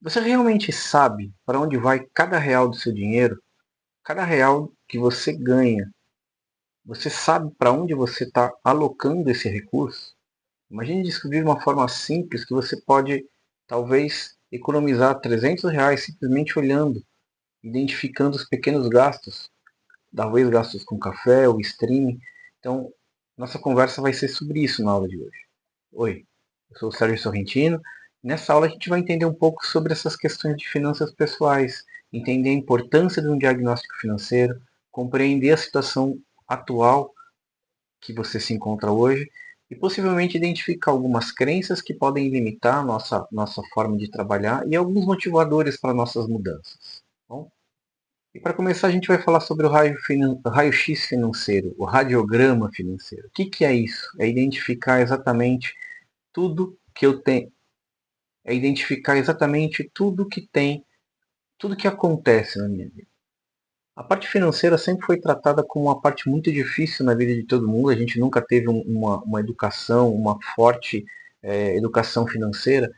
Você realmente sabe para onde vai cada real do seu dinheiro? Cada real que você ganha, você sabe para onde você está alocando esse recurso? Imagine descobrir uma forma simples que você pode, talvez, economizar R$ 300 simplesmente olhando, identificando os pequenos gastos, talvez gastos com café ou streaming. Então, nossa conversa vai ser sobre isso na aula de hoje. Oi, eu sou o Sérgio Sorrentino. Nessa aula a gente vai entender um pouco sobre essas questões de finanças pessoais, entender a importância de um diagnóstico financeiro, compreender a situação atual que você se encontra hoje e possivelmente identificar algumas crenças que podem limitar a nossa forma de trabalhar e alguns motivadores para nossas mudanças. Bom, e para começar a gente vai falar sobre o raio-x financeiro, o radiograma financeiro. O que é isso? É identificar exatamente tudo que eu tenho, é identificar exatamente tudo que tem, tudo que acontece na minha vida. A parte financeira sempre foi tratada como uma parte muito difícil na vida de todo mundo. A gente nunca teve uma educação, uma forte educação financeira,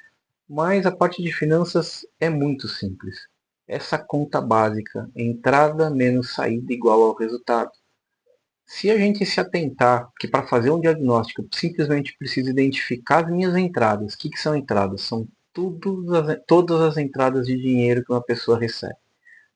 mas a parte de finanças é muito simples. Essa conta básica, entrada menos saída igual ao resultado. Se a gente se atentar que para fazer um diagnóstico eu simplesmente preciso identificar as minhas entradas. O que são entradas? São todas as entradas de dinheiro que uma pessoa recebe.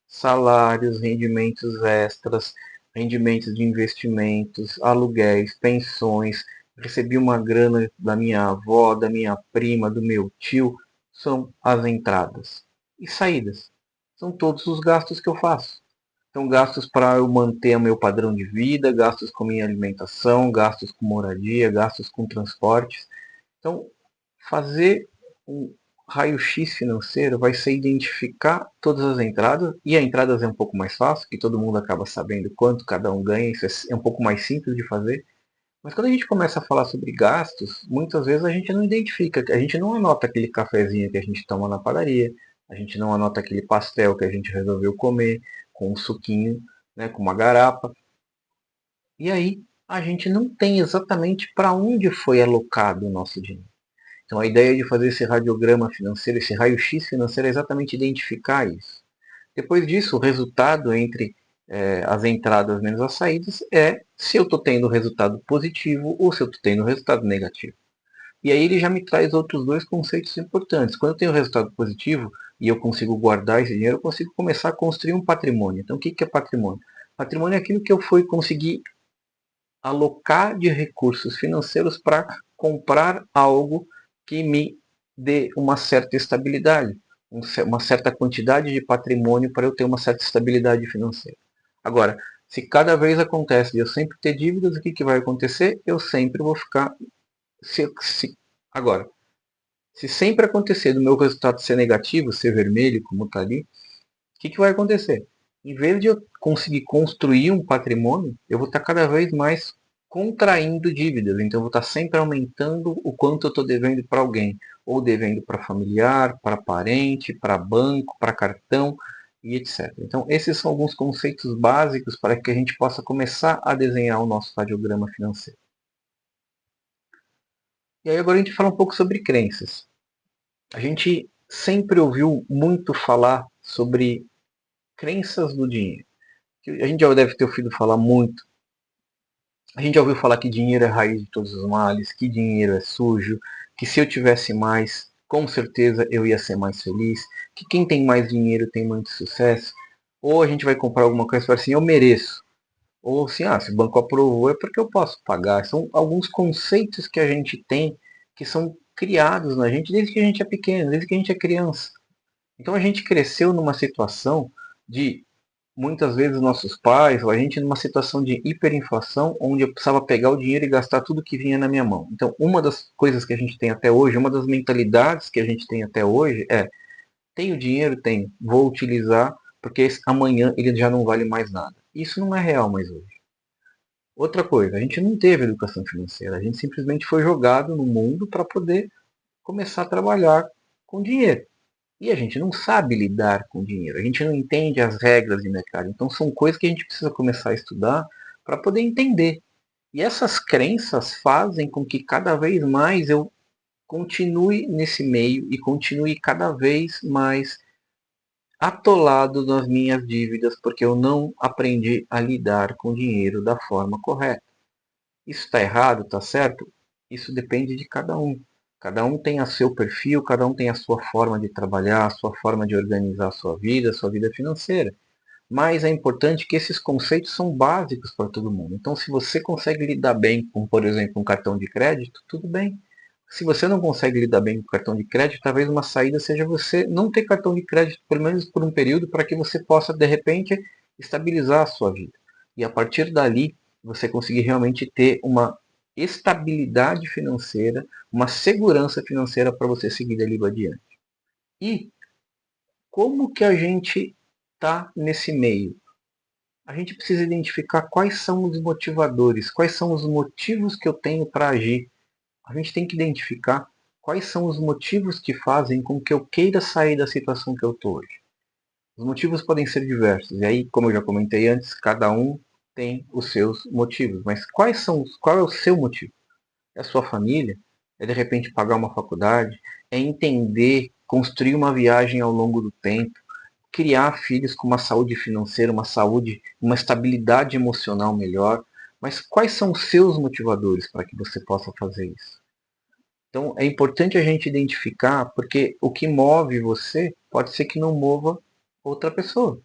Salários, rendimentos extras, rendimentos de investimentos, aluguéis, pensões. Recebi uma grana da minha avó, da minha prima, do meu tio. São as entradas. E saídas? São todos os gastos que eu faço. São gastos para eu manter o meu padrão de vida, gastos com minha alimentação, gastos com moradia, gastos com transportes. Então, fazer um raio-x financeiro vai ser identificar todas as entradas, e as entradas é um pouco mais fácil, que todo mundo acaba sabendo quanto cada um ganha, isso é um pouco mais simples de fazer. Mas quando a gente começa a falar sobre gastos, muitas vezes a gente não identifica, a gente não anota aquele cafezinho que a gente toma na padaria, a gente não anota aquele pastel que a gente resolveu comer com um suquinho, né, com uma garapa. E aí a gente não tem exatamente para onde foi alocado o nosso dinheiro. Então a ideia de fazer esse radiograma financeiro, esse raio-x financeiro é exatamente identificar isso. Depois disso, o resultado entre as entradas menos as saídas é se eu estou tendo resultado positivo ou se eu estou tendo resultado negativo. E aí ele já me traz outros dois conceitos importantes. Quando eu tenho resultado positivo e eu consigo guardar esse dinheiro, eu consigo começar a construir um patrimônio. Então o que é patrimônio? Patrimônio é aquilo que eu fui conseguir alocar de recursos financeiros para comprar algo que me dê uma certa estabilidade, uma certa quantidade de patrimônio para eu ter uma certa estabilidade financeira. Agora, se cada vez acontece de eu sempre ter dívidas, o que vai acontecer? Eu sempre vou ficar. Agora, se sempre acontecer do meu resultado ser negativo, ser vermelho, como está ali, o que vai acontecer? Em vez de eu conseguir construir um patrimônio, eu vou estar cada vez mais contraindo dívidas. Então eu vou estar sempre aumentando o quanto eu estou devendo para alguém. Ou devendo para familiar, para parente, para banco, para cartão e etc. Então esses são alguns conceitos básicos para que a gente possa começar a desenhar o nosso radiograma financeiro. E aí agora a gente fala um pouco sobre crenças. A gente sempre ouviu muito falar sobre crenças do dinheiro. A gente já deve ter ouvido falar muito. A gente já ouviu falar que dinheiro é a raiz de todos os males, que dinheiro é sujo, que se eu tivesse mais, com certeza eu ia ser mais feliz, que quem tem mais dinheiro tem muito sucesso. Ou a gente vai comprar alguma coisa e falar assim, eu mereço. Ou assim, se o banco aprovou é porque eu posso pagar. São alguns conceitos que a gente tem que são criados na gente desde que a gente é pequeno, desde que a gente é criança. Então a gente cresceu numa situação de muitas vezes nossos pais ou a gente numa situação de hiperinflação onde eu precisava pegar o dinheiro e gastar tudo que vinha na minha mão. Então, uma das coisas que a gente tem até hoje, uma das mentalidades que a gente tem até hoje é: tenho dinheiro, tenho, vou utilizar porque amanhã ele já não vale mais nada. Isso não é real mais hoje. Outra coisa, a gente não teve educação financeira, a gente simplesmente foi jogado no mundo para poder começar a trabalhar com dinheiro. E a gente não sabe lidar com dinheiro, a gente não entende as regras de mercado. Então são coisas que a gente precisa começar a estudar para poder entender. E essas crenças fazem com que cada vez mais eu continue nesse meio e continue cada vez mais atolado nas minhas dívidas, porque eu não aprendi a lidar com o dinheiro da forma correta. Isso está errado, está certo? Isso depende de cada um. Cada um tem o seu perfil, cada um tem a sua forma de trabalhar, a sua forma de organizar a sua vida financeira. Mas é importante que esses conceitos são básicos para todo mundo. Então, se você consegue lidar bem com, por exemplo, um cartão de crédito, tudo bem. Se você não consegue lidar bem com o cartão de crédito, talvez uma saída seja você não ter cartão de crédito, pelo menos por um período, para que você possa, de repente, estabilizar a sua vida. E a partir dali, você conseguir realmente ter uma estabilidade financeira, uma segurança financeira para você seguir dali adiante. E como que a gente está nesse meio? A gente precisa identificar quais são os motivadores, quais são os motivos que eu tenho para agir. A gente tem que identificar quais são os motivos que fazem com que eu queira sair da situação que eu estou hoje. Os motivos podem ser diversos, e aí, como eu já comentei antes, cada um tem os seus motivos. Mas qual é o seu motivo? É a sua família? É de repente pagar uma faculdade? É entender, construir uma viagem ao longo do tempo? Criar filhos com uma saúde financeira, uma saúde, uma estabilidade emocional melhor? Mas quais são os seus motivadores para que você possa fazer isso? Então é importante a gente identificar, porque o que move você pode ser que não mova outra pessoa.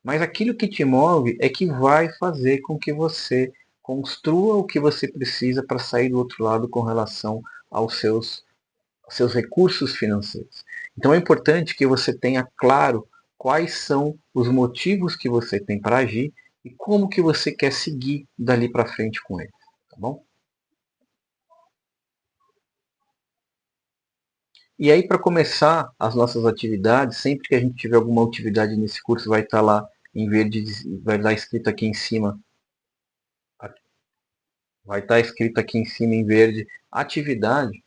Mas aquilo que te move é que vai fazer com que você construa o que você precisa para sair do outro lado com relação aos seus recursos financeiros. Então é importante que você tenha claro quais são os motivos que você tem para agir e como que você quer seguir dali para frente com eles, tá bom? E aí, para começar as nossas atividades, sempre que a gente tiver alguma atividade nesse curso, vai estar lá em verde, vai estar escrito aqui em cima, vai estar escrito aqui em cima em verde, atividade.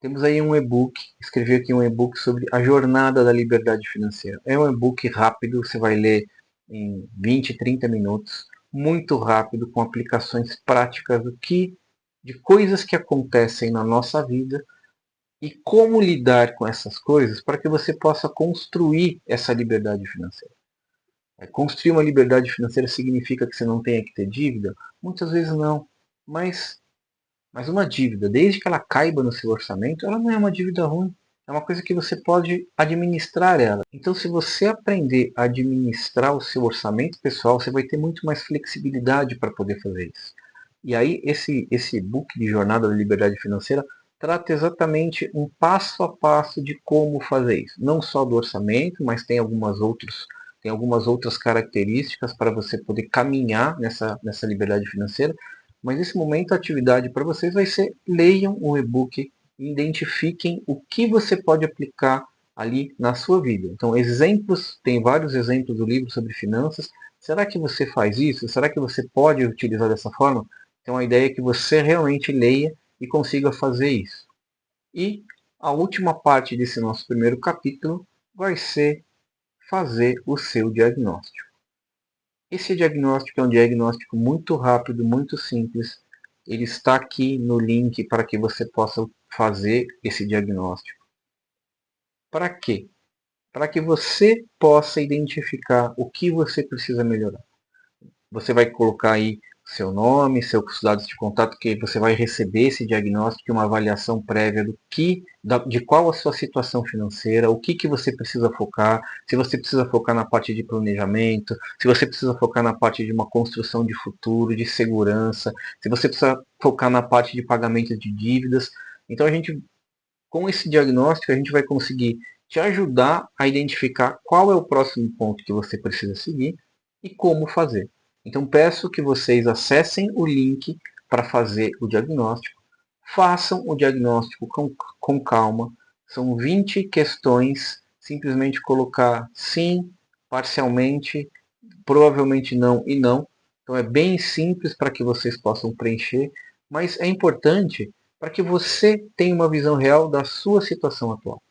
Temos aí um e-book, escrevi aqui um e-book sobre a jornada da liberdade financeira. É um e-book rápido, você vai ler em 20, 30 minutos, muito rápido, com aplicações práticas de coisas que acontecem na nossa vida e como lidar com essas coisas para que você possa construir essa liberdade financeira. Construir uma liberdade financeira significa que você não tenha que ter dívida? Muitas vezes não. Mas, mas uma dívida, desde que ela caiba no seu orçamento, ela não é uma dívida ruim. É uma coisa que você pode administrar ela. Então, se você aprender a administrar o seu orçamento pessoal, você vai ter muito mais flexibilidade para poder fazer isso. E aí, esse book de Jornada da Liberdade Financeira trata exatamente um passo a passo de como fazer isso. Não só do orçamento, mas tem algumas outras características para você poder caminhar nessa liberdade financeira. Mas nesse momento a atividade para vocês vai ser leiam o e-book e identifiquem o que você pode aplicar ali na sua vida. Então, exemplos, tem vários exemplos do livro sobre finanças. Será que você faz isso? Será que você pode utilizar dessa forma? Então, a ideia é que você realmente leia e consiga fazer isso. E a última parte desse nosso primeiro capítulo vai ser fazer o seu diagnóstico. Esse diagnóstico é um diagnóstico muito rápido, muito simples. Ele está aqui no link para que você possa fazer esse diagnóstico. Para quê? Para que você possa identificar o que você precisa melhorar. Você vai colocar aí seu nome, seus dados de contato, que você vai receber esse diagnóstico e uma avaliação prévia de qual a sua situação financeira, o que você precisa focar, se você precisa focar na parte de planejamento, se você precisa focar na parte de uma construção de futuro, de segurança, se você precisa focar na parte de pagamento de dívidas. Então com esse diagnóstico, a gente vai conseguir te ajudar a identificar qual é o próximo ponto que você precisa seguir e como fazer. Então peço que vocês acessem o link para fazer o diagnóstico. Façam o diagnóstico com calma. São 20 questões. Simplesmente colocar sim, parcialmente, provavelmente não e não. Então é bem simples para que vocês possam preencher, mas é importante para que você tenha uma visão real da sua situação atual.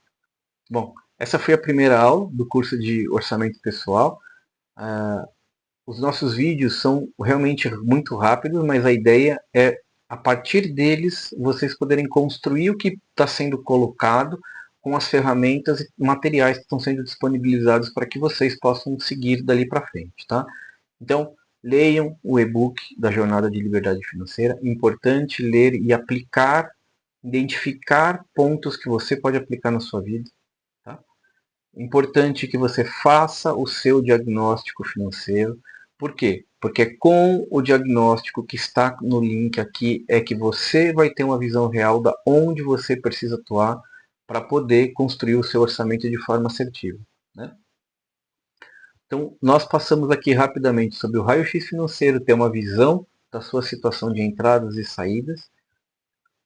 Bom, essa foi a primeira aula do curso de Orçamento Pessoal. Os nossos vídeos são realmente muito rápidos, mas a ideia é a partir deles, vocês poderem construir o que está sendo colocado com as ferramentas e materiais que estão sendo disponibilizados para que vocês possam seguir dali para frente, tá? Então, leiam o e-book da Jornada de Liberdade Financeira. É importante ler e aplicar, identificar pontos que você pode aplicar na sua vida. Tá? É importante que você faça o seu diagnóstico financeiro. Por quê? Porque com o diagnóstico que está no link aqui é que você vai ter uma visão real da onde você precisa atuar para poder construir o seu orçamento de forma assertiva. Né? Então, nós passamos aqui rapidamente sobre o raio-x financeiro, ter uma visão da sua situação de entradas e saídas.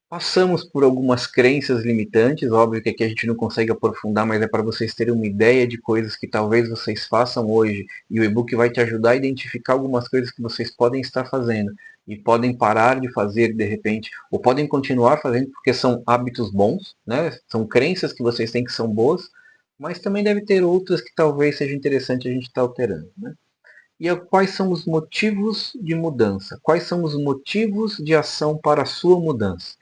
Passamos por algumas crenças limitantes, óbvio que aqui a gente não consegue aprofundar, mas é para vocês terem uma ideia de coisas que talvez vocês façam hoje, e o e-book vai te ajudar a identificar algumas coisas que vocês podem estar fazendo e podem parar de fazer de repente, ou podem continuar fazendo porque são hábitos bons, né? São crenças que vocês têm que são boas, mas também deve ter outras que talvez seja interessante a gente estar alterando. Né? E quais são os motivos de mudança? Quais são os motivos de ação para a sua mudança?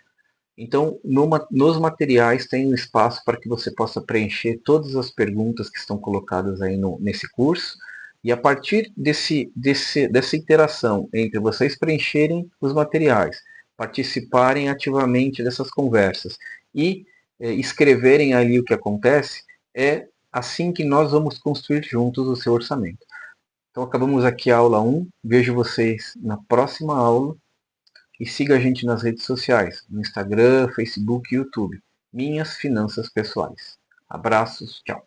Então, nos materiais tem um espaço para que você possa preencher todas as perguntas que estão colocadas aí nesse curso. E a partir dessa interação entre vocês preencherem os materiais, participarem ativamente dessas conversas e escreverem ali o que acontece, é assim que nós vamos construir juntos o seu orçamento. Então acabamos aqui a aula 1. Vejo vocês na próxima aula. E siga a gente nas redes sociais, no Instagram, Facebook e YouTube. Minhas Finanças Pessoais. Abraços, tchau.